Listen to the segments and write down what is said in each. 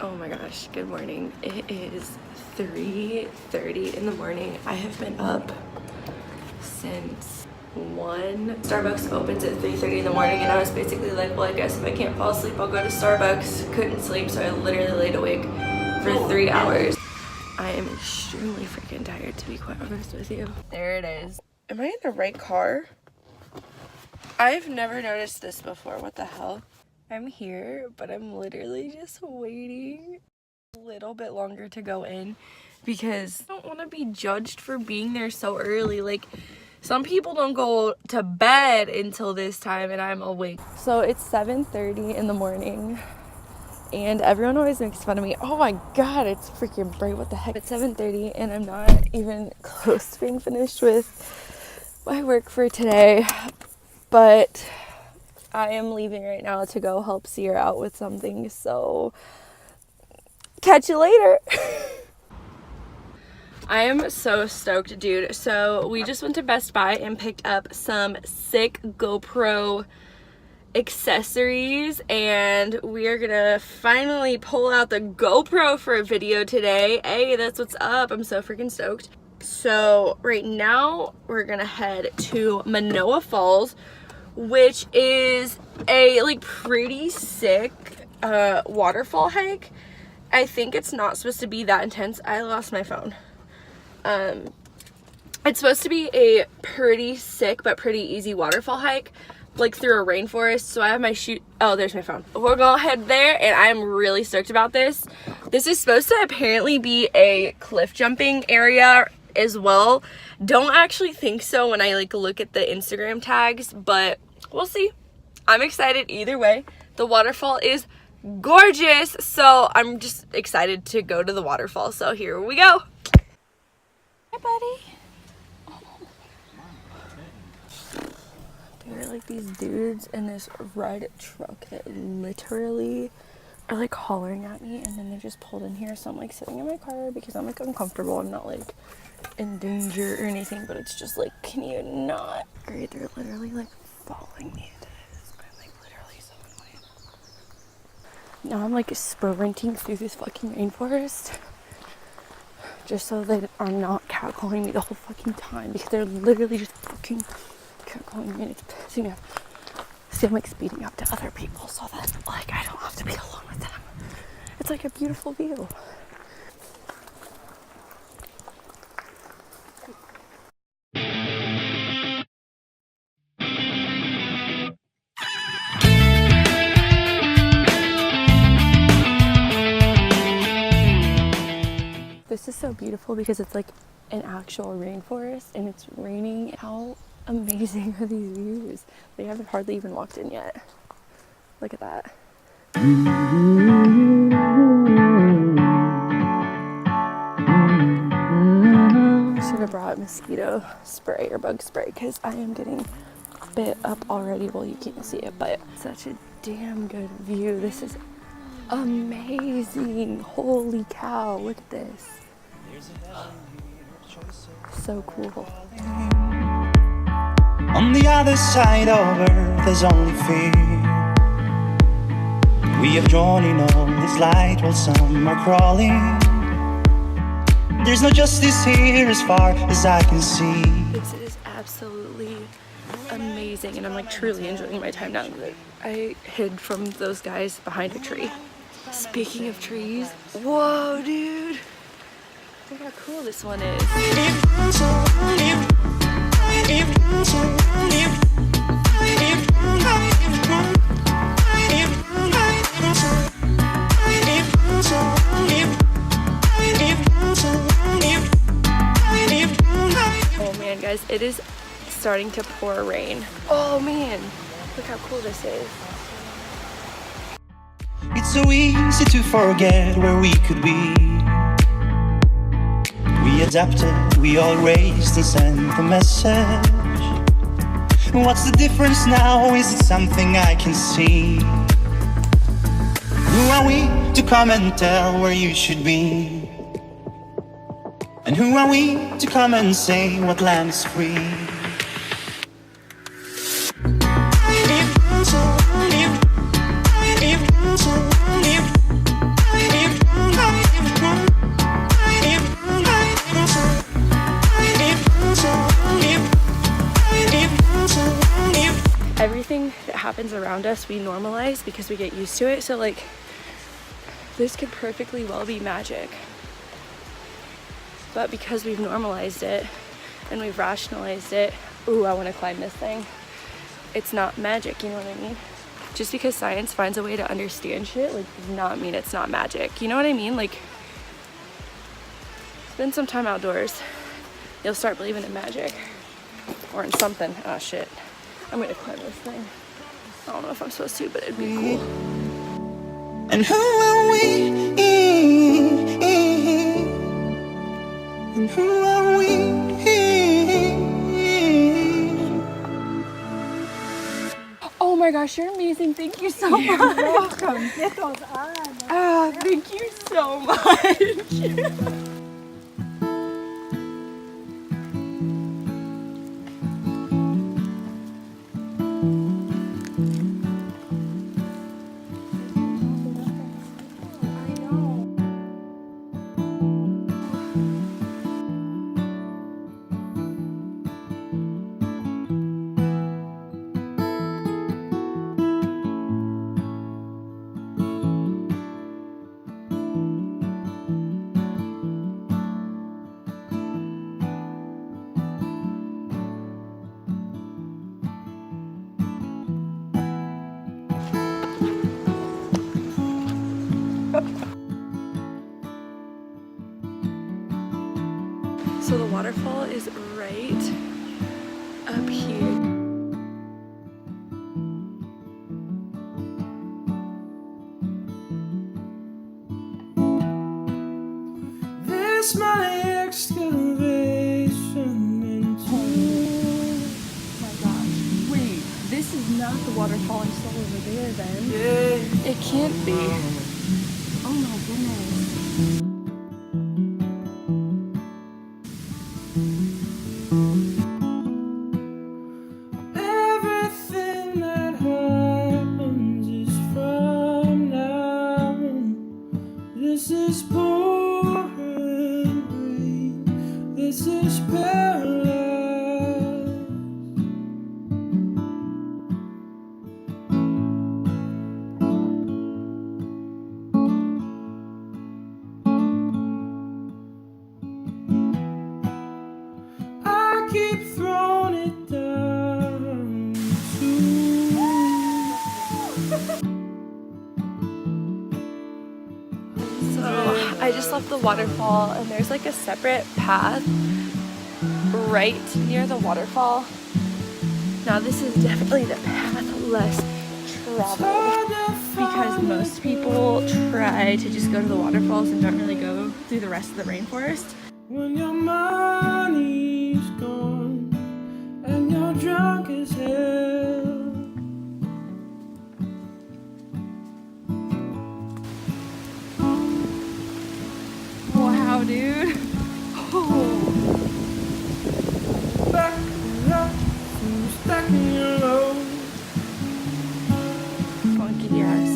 Oh my gosh, good morning. It is 3:30 in the morning. I have been up since 1. Starbucks opens at 3:30 in the morning, and I was basically like, well, I guess if I can't fall asleep, I'll go to Starbucks. Couldn't sleep, so I literally laid awake for 3 hours. I am extremely freaking tired, to be quite honest with you. There it is. Am I in the right car? I've never noticed this before. What the hell? I'm here, but I'm literally just waiting a little bit longer to go in because I don't want to be judged for being there so early. Like, some people don't go to bed until this time, and I'm awake. So it's 7:30 in the morning, and everyone always makes fun of me. Oh my god, it's freaking bright. What the heck? It's 7:30, and I'm not even close to being finished with my work for today, but I am leaving right now to go help Sierra out with something, so catch you later. I am so stoked, dude. So we just went to Best Buy and picked up some sick GoPro accessories, and we are gonna finally pull out the GoPro for a video today. Hey, that's what's up. I'm so freaking stoked. So right now we're gonna head to Manoa Falls, which is a like pretty sick waterfall hike. I think it's not supposed to be that intense. I lost my phone. It's supposed to be a pretty sick but pretty easy waterfall hike, like through a rainforest. So I have my shoe. Oh, there's my phone. We're gonna head there, and I'm really stoked about this. This is supposed to apparently be a cliff jumping area as well. Don't actually think so when I like look at the Instagram tags, but we'll see. I'm excited either way. The waterfall is gorgeous, so I'm just excited to go to the waterfall. So here we go. Hi, buddy. There are like these dudes in this red truck that literally are like hollering at me, and then they just pulled in here. So I'm like sitting in my car because I'm like uncomfortable. I'm not like in danger or anything, but it's just like, can you not? Great, they're literally like following me into this. I'm like literally so annoyed. Now I'm like sprinting through this fucking rainforest just so they are not catcalling me the whole fucking time, because they're literally just fucking catcalling me, and it's pissing me off. See, I'm like speeding up to other people so that like I don't have to be alone with them. It's like a beautiful view. This is so beautiful because it's like an actual rainforest and it's raining. How amazing are these views? They haven't hardly even walked in yet. Look at that. I should have brought mosquito spray or bug spray because I am getting bit up already. Well, you can't see it, but such a damn good view. This is amazing. Holy cow, look at this. So cool. On the other side of earth there's only fear. We have drawn in all this light while some are crawling. There's no justice here as far as I can see. This is absolutely amazing, and I'm like truly enjoying my time now that I hid from those guys behind a tree. Speaking of trees, whoa, dude. Look how cool this one is. Oh man, guys, it is starting to pour rain. Oh man, look how cool this is. It's so easy to forget where we could be. We adapted, we all raised and sent the message. What's the difference now? Is it something I can see? Who are we to come and tell where you should be? And who are we to come and say what land is free? If happens around us, we normalize because we get used to it. So like, this could perfectly well be magic. But because we've normalized it and we've rationalized it, ooh, I want to climb this thing, it's not magic, you know what I mean? Just because science finds a way to understand shit, like, does not mean it's not magic. You know what I mean? Like, spend some time outdoors. You'll start believing in magic. Or in something. Oh shit. I'm gonna climb this thing. I don't know if I'm supposed to, but it'd be cool. And who are we? And who are we? Oh my gosh, you're amazing. Thank you so much. You're welcome. Get those on. Ah, thank you so much. So the waterfall is right up here. This my excavation into. Oh my gosh. Wait, this is not the waterfall I saw over there then. Yeah. It can't be. Oh my goodness. Everything that happens is from now. This is pouring rain. This is paradise. I keep throwing it down too. So I just left the waterfall and there's like a separate path right near the waterfall. Now this is definitely the path less traveled because most people try to just go to the waterfalls and don't really go through the rest of the rainforest. When your money's gone and you're drunk as hell. Wow, dude. Oh. Back up, stacking your load. Go and get your ass.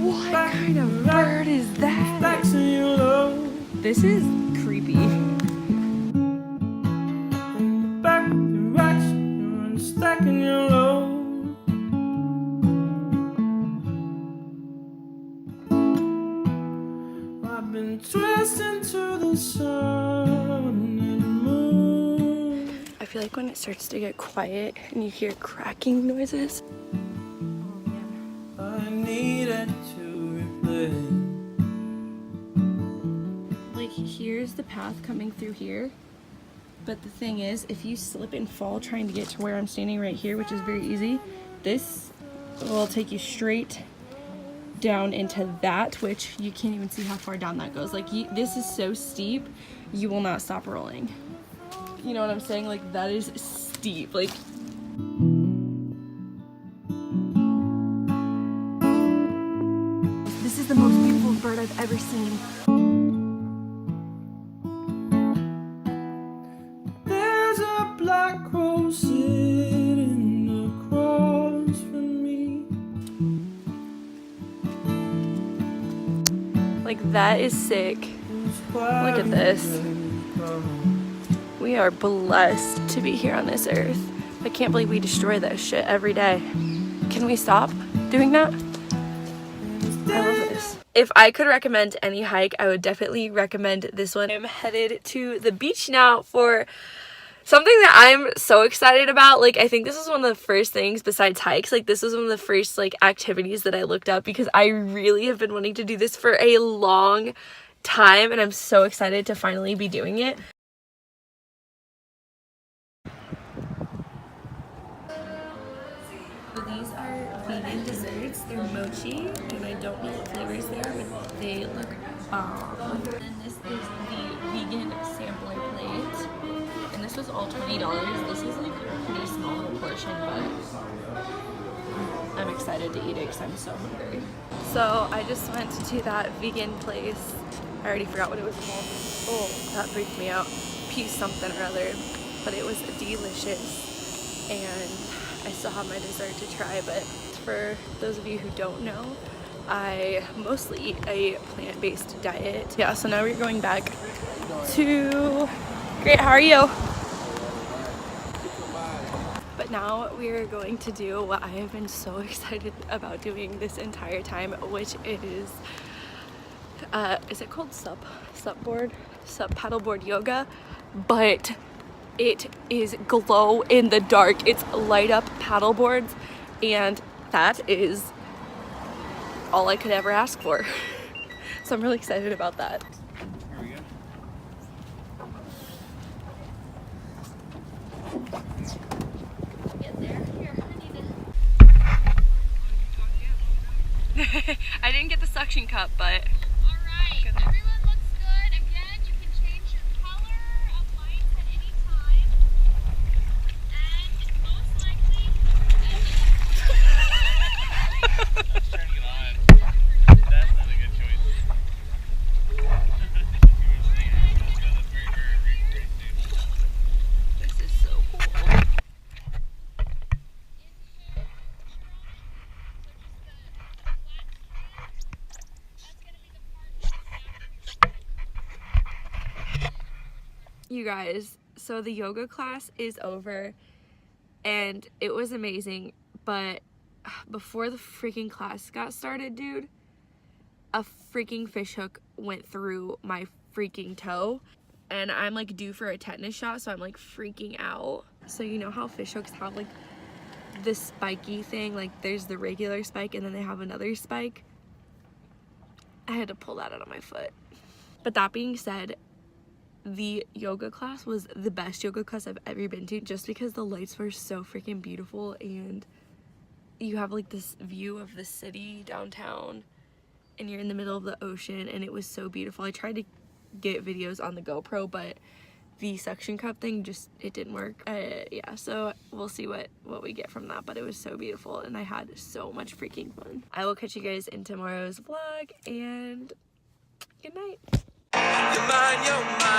What kind of bird is that? Stacks in your load. This is creepy. In the back of the racks, you're unstacking your load. I've been twisting to the sun and moon. I feel like when it starts to get quiet and you hear cracking noises. I needed to replay. Like, here's the path coming through here. But the thing is, if you slip and fall trying to get to where I'm standing right here, which is very easy, this will take you straight down into that, which you can't even see how far down that goes. Like, this is so steep, you will not stop rolling. You know what I'm saying? Like, that is steep. Like, this is the most beautiful bird I've ever seen. There's a black crow sitting across from me. Like, that is sick. Look at this. We are blessed to be here on this earth. I can't believe we destroy that shit every day. Can we stop doing that? I love this. If I could recommend any hike, I would definitely recommend this one. I'm headed to the beach now for something that I'm so excited about. Like, I think this is one of the first things besides hikes. Like, this was one of the first, like, activities that I looked up because I really have been wanting to do this for a long time, and I'm so excited to finally be doing it. So these are vegan desserts. They're mochi, and I don't know what flavors they are, but they look bomb. And this is the vegan sampler plate. And this was all $20. This is like a pretty small portion, but I'm excited to eat it because I'm so hungry. So I just went to that vegan place. I already forgot what it was called. Oh, that freaked me out. Peace something or other. But it was delicious. And I still have my dessert to try, but for those of you who don't know, I mostly eat a plant-based diet. Yeah, so now we're going back to... Great, how are you? But now we're going to do what I have been so excited about doing this entire time, which is it called sup paddleboard yoga? But it is glow in the dark. It's light up paddleboards, and that is all I could ever ask for. So I'm really excited about that. Here we go. Get there. Here, I didn't get the suction cup, but Alright, everyone looks good. Again, you can change your color of lights at any time. And most likely, Let's turn it on. That's not a good choice. this is so cool. You guys, so the yoga class is over and it was amazing, but before the freaking class got started, dude, a freaking fish hook went through my freaking toe, and I'm like due for a tetanus shot, so I'm like freaking out. So you know how fish hooks have like this spiky thing, like there's the regular spike and then they have another spike? I had to pull that out of my foot. But that being said, the yoga class was the best yoga class I've ever been to, just because the lights were so freaking beautiful and you have like this view of the city downtown and you're in the middle of the ocean, and it was so beautiful. I tried to get videos on the GoPro, but the suction cup thing just, it didn't work. Yeah, so we'll see what we get from that, but it was so beautiful and I had so much freaking fun. I will catch you guys in tomorrow's vlog, and good night. You're mine, you're mine.